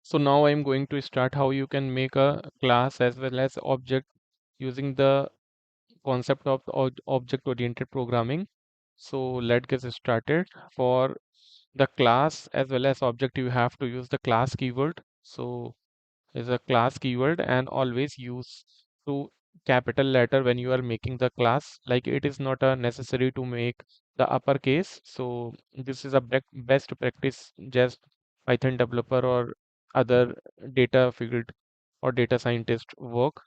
So now I'm going to start how you can make a class as well as object using the concept of object-oriented programming. So let's get started. For the class as well as object, you have to use the class keyword. So is a class keyword and always use to capital letter when you are making the class. Like it is not a necessary to make the uppercase. So this is a best practice just Python developer or other data field or data scientist work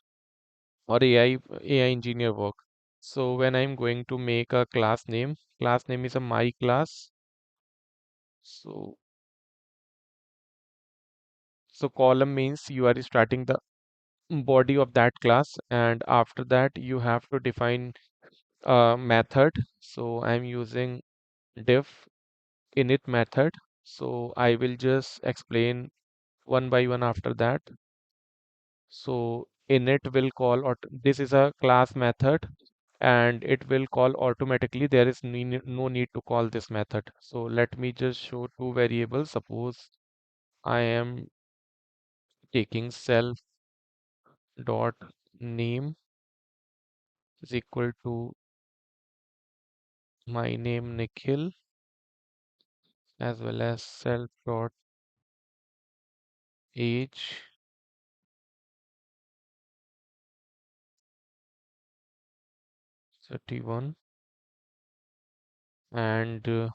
or AI engineer work. So when I'm going to make a class name is a my class. So column means you are starting the body of that class, and after that you have to define a method. So I'm using diff init method. So I will just explain one by one after that. So init will call, or this is a class method, and it will call automatically. There is no need to call this method. So let me just show two variables. Suppose I am taking self dot name is equal to my name Nikhil, as well as self dot age 31, and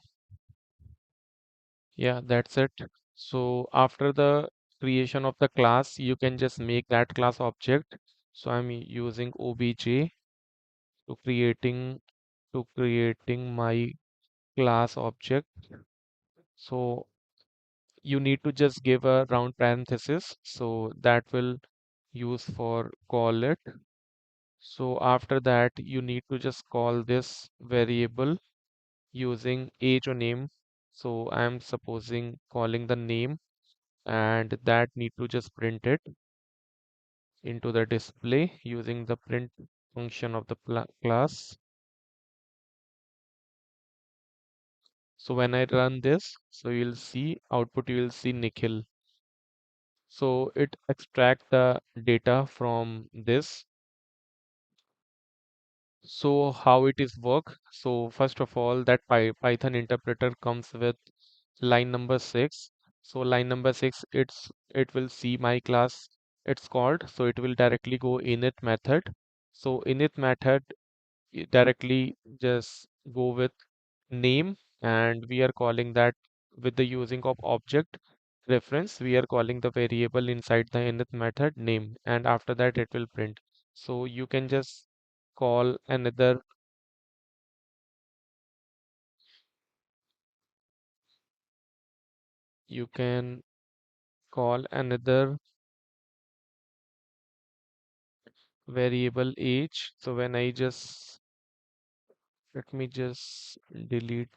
yeah, that's it. So after the creation of the class, you can just make that class object. So I'm using obj to creating my class object. So you need to just give a round parenthesis, so that will use for call it. So after that, you need to just call this variable using age or name. So I'm supposing calling the name, and that need to just print it into the display using the print function of the class. So when I run this, so you'll see output, you will see Nikhil. So it extract the data from this. So how it is work? So first of all, that Python interpreter comes with line number 6. So line number 6, it will see my class it's called. So it will directly go init method. So init method directly just go with name, and we are calling that with the using of object reference. We are calling the variable inside the init method name, and after that it will print. So you can just call another you can call another variable age. So when I just let me just delete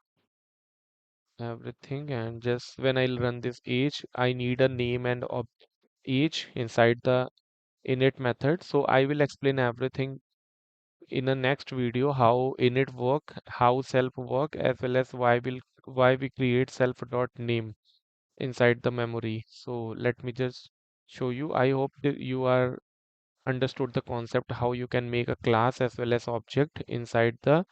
everything, and just when I'll run this age, I need a name and age inside the init method. So I will explain everything in the next video, how init work, how self work, as well as why we create self dot name inside the memory. So let me just show you. I hope that you are understood the concept how you can make a class as well as object inside the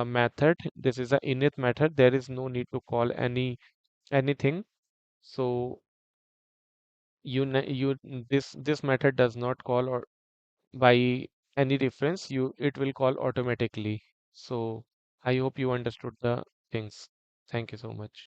method. This is a init method. There is no need to call anything. So this method does not call or by any reference. It will call automatically. So I hope you understood the things. Thank you so much.